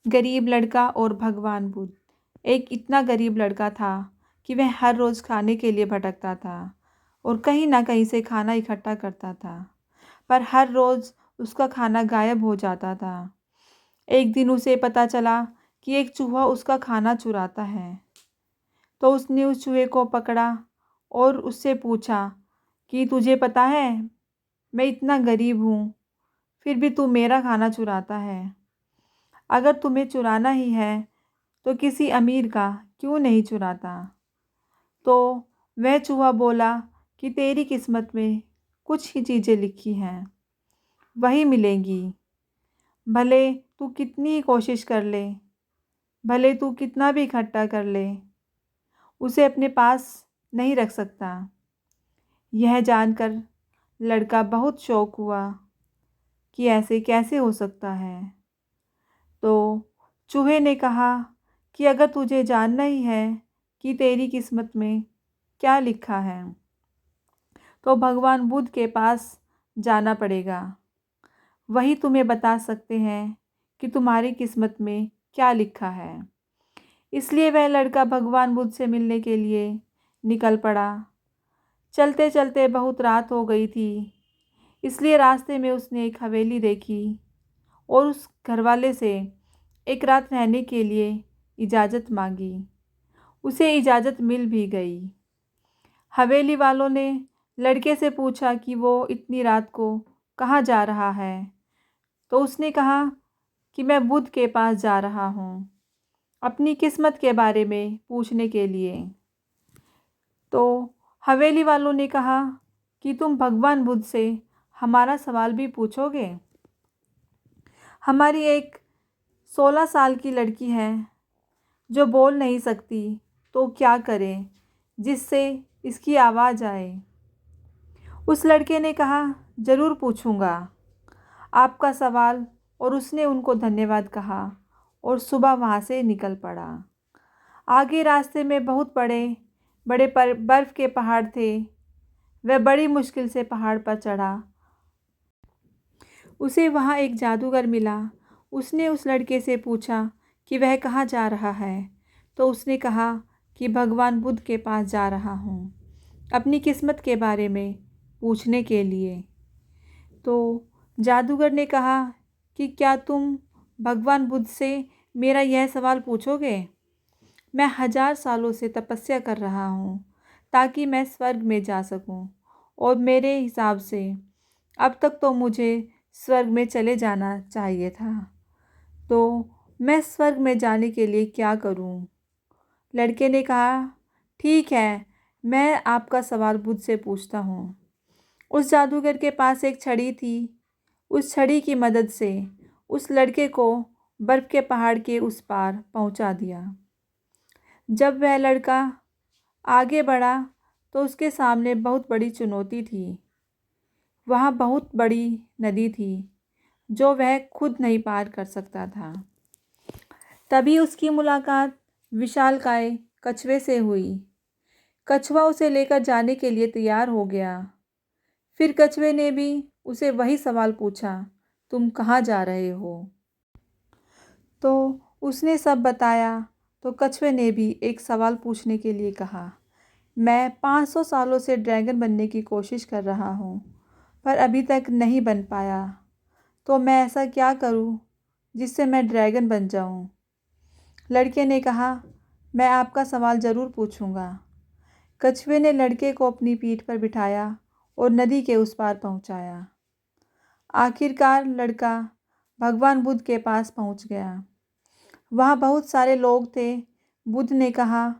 गरीब लड़का और भगवान बुद्ध। एक इतना गरीब लड़का था कि वह हर रोज़ खाने के लिए भटकता था और कहीं ना कहीं से खाना इकट्ठा करता था, पर हर रोज़ उसका खाना गायब हो जाता था। एक दिन उसे पता चला कि एक चूहा उसका खाना चुराता है, तो उसने उस चूहे को पकड़ा और उससे पूछा कि तुझे पता है, मैं इतना गरीब हूँ, फिर भी तू मेरा खाना चुराता है। अगर तुम्हें चुराना ही है तो किसी अमीर का क्यों नहीं चुराता? तो वह चूहा बोला कि तेरी किस्मत में कुछ ही चीज़ें लिखी हैं, वही मिलेंगी। भले तू कितनी ही कोशिश कर ले, भले तू कितना भी इकट्ठा कर ले, उसे अपने पास नहीं रख सकता। यह जानकर लड़का बहुत शौक हुआ कि ऐसे कैसे हो सकता है। तो चूहे ने कहा कि अगर तुझे जानना ही है कि तेरी किस्मत में क्या लिखा है, तो भगवान बुद्ध के पास जाना पड़ेगा। वही तुम्हें बता सकते हैं कि तुम्हारी किस्मत में क्या लिखा है। इसलिए वह लड़का भगवान बुद्ध से मिलने के लिए निकल पड़ा। चलते चलते बहुत रात हो गई थी, इसलिए रास्ते में उसने एक हवेली देखी और उस घरवाले से एक रात रहने के लिए इजाज़त मांगी। उसे इजाज़त मिल भी गई। हवेली वालों ने लड़के से पूछा कि वो इतनी रात को कहाँ जा रहा है, तो उसने कहा कि मैं बुद्ध के पास जा रहा हूँ, अपनी किस्मत के बारे में पूछने के लिए। तो हवेली वालों ने कहा कि तुम भगवान बुद्ध से हमारा सवाल भी पूछोगे? हमारी एक 16 साल की लड़की है जो बोल नहीं सकती, तो क्या करें जिससे इसकी आवाज़ आए? उस लड़के ने कहा, ज़रूर पूछूंगा आपका सवाल। और उसने उनको धन्यवाद कहा और सुबह वहाँ से निकल पड़ा। आगे रास्ते में बहुत बड़े बड़े बर्फ़ के पहाड़ थे। वह बड़ी मुश्किल से पहाड़ पर चढ़ा। उसे वहाँ एक जादूगर मिला। उसने उस लड़के से पूछा कि वह कहाँ जा रहा है, तो उसने कहा कि भगवान बुद्ध के पास जा रहा हूँ, अपनी किस्मत के बारे में पूछने के लिए। तो जादूगर ने कहा कि क्या तुम भगवान बुद्ध से मेरा यह सवाल पूछोगे? मैं 1000 सालों से तपस्या कर रहा हूँ ताकि मैं स्वर्ग में जा सकूँ, और मेरे हिसाब से अब तक तो मुझे स्वर्ग में चले जाना चाहिए था। तो मैं स्वर्ग में जाने के लिए क्या करूँ? लड़के ने कहा, ठीक है, मैं आपका सवाल बुद्ध से पूछता हूँ। उस जादूगर के पास एक छड़ी थी। उस छड़ी की मदद से उस लड़के को बर्फ़ के पहाड़ के उस पार पहुँचा दिया। जब वह लड़का आगे बढ़ा तो उसके सामने बहुत बड़ी चुनौती थी। वहाँ बहुत बड़ी नदी थी जो वह खुद नहीं पार कर सकता था। तभी उसकी मुलाकात विशालकाय कछुए से हुई। कछुआ उसे लेकर जाने के लिए तैयार हो गया। फिर कछुए ने भी उसे वही सवाल पूछा, तुम कहाँ जा रहे हो? तो उसने सब बताया। तो कछुए ने भी एक सवाल पूछने के लिए कहा, मैं 500 सालों से ड्रैगन बनने की कोशिश कर रहा हूँ, पर अभी तक नहीं बन पाया। तो मैं ऐसा क्या करूँ जिससे मैं ड्रैगन बन जाऊँ? लड़के ने कहा, मैं आपका सवाल ज़रूर पूछूंगा। कछुए ने लड़के को अपनी पीठ पर बिठाया और नदी के उस पार पहुँचाया। आखिरकार लड़का भगवान बुद्ध के पास पहुँच गया। वहाँ बहुत सारे लोग थे। बुद्ध ने कहा,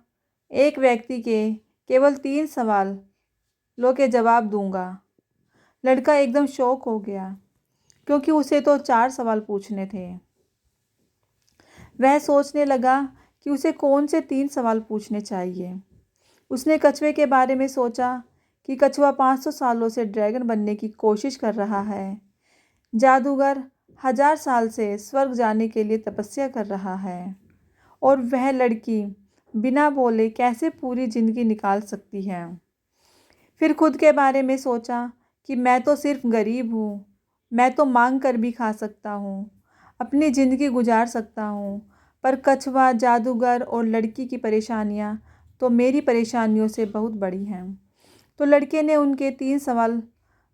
एक व्यक्ति के केवल 3 सवालों के जवाब दूंगा। लड़का एकदम शॉक हो गया क्योंकि उसे तो 4 सवाल पूछने थे। वह सोचने लगा कि उसे कौन से 3 सवाल पूछने चाहिए। उसने कछुए के बारे में सोचा कि कछुआ 500 सालों से ड्रैगन बनने की कोशिश कर रहा है। जादूगर 1000 साल से स्वर्ग जाने के लिए तपस्या कर रहा है, और वह लड़की बिना बोले कैसे पूरी ज़िंदगी निकाल सकती है। फिर खुद के बारे में सोचा कि मैं तो सिर्फ गरीब हूँ, मैं तो मांग कर भी खा सकता हूँ। अपनी ज़िंदगी गुजार सकता हूँ, पर कछुआ, जादूगर और लड़की की परेशानियाँ तो मेरी परेशानियों से बहुत बड़ी हैं। तो लड़के ने उनके 3 सवाल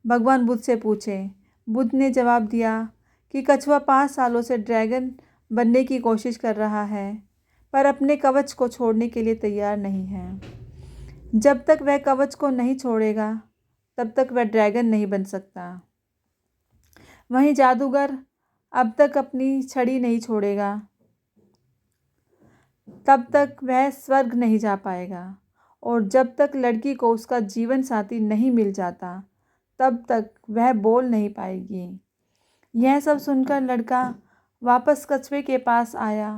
भगवान बुद्ध से पूछे। बुद्ध ने जवाब दिया कि कछुआ 5 सालों से ड्रैगन बनने की कोशिश कर रहा है, पर अपने कवच को छोड़ने के लिए तैयार नहीं है। जब तक वह कवच को नहीं छोड़ेगा, तब तक वह ड्रैगन नहीं बन सकता। वहीं जादूगर अब तक अपनी छड़ी नहीं छोड़ेगा, तब तक वह स्वर्ग नहीं जा पाएगा। और जब तक लड़की को उसका जीवन साथी नहीं मिल जाता, तब तक वह बोल नहीं पाएगी। यह सब सुनकर लड़का वापस कछुए के पास आया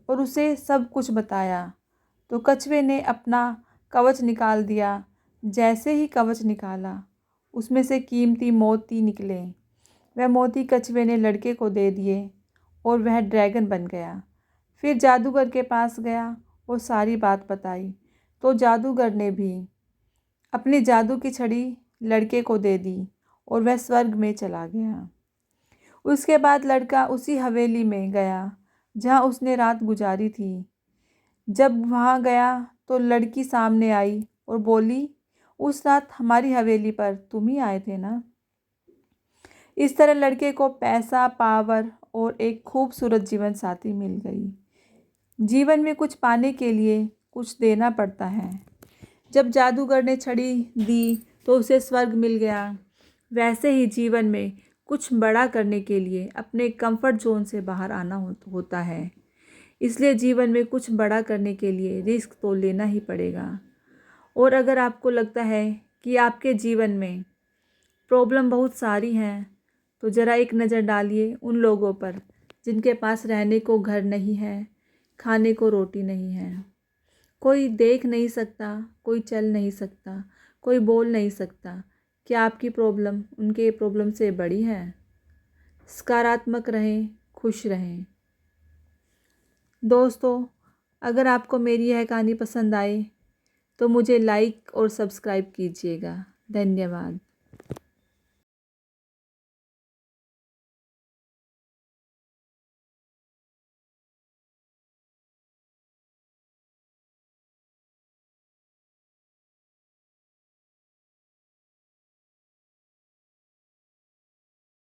और उसे सब कुछ बताया। तो कछुए ने अपना कवच निकाल दिया। जैसे ही कवच निकाला, उसमें से कीमती मोती निकले। वह मोती कछुए ने लड़के को दे दिए और वह ड्रैगन बन गया। फिर जादूगर के पास गया और सारी बात बताई। तो जादूगर ने भी अपनी जादू की छड़ी लड़के को दे दी और वह स्वर्ग में चला गया। उसके बाद लड़का उसी हवेली में गया जहाँ उसने रात गुजारी थी। जब वहाँ गया तो लड़की सामने आई और बोली, उस रात हमारी हवेली पर तुम ही आए थे ना। इस तरह लड़के को पैसा, पावर और एक खूबसूरत जीवन साथी मिल गई। जीवन में कुछ पाने के लिए कुछ देना पड़ता है। जब जादूगर ने छड़ी दी तो उसे स्वर्ग मिल गया। वैसे ही जीवन में कुछ बड़ा करने के लिए अपने कंफर्ट जोन से बाहर आना होता है। इसलिए जीवन में कुछ बड़ा करने के लिए रिस्क तो लेना ही पड़ेगा। और अगर आपको लगता है कि आपके जीवन में प्रॉब्लम बहुत सारी हैं, तो ज़रा एक नज़र डालिए उन लोगों पर जिनके पास रहने को घर नहीं है, खाने को रोटी नहीं है। कोई देख नहीं सकता, कोई चल नहीं सकता, कोई बोल नहीं सकता। क्या आपकी प्रॉब्लम उनके प्रॉब्लम से बड़ी है? सकारात्मक रहें, खुश रहें। दोस्तों, अगर आपको मेरी यह कहानी पसंद आए तो मुझे लाइक और सब्सक्राइब कीजिएगा। धन्यवाद।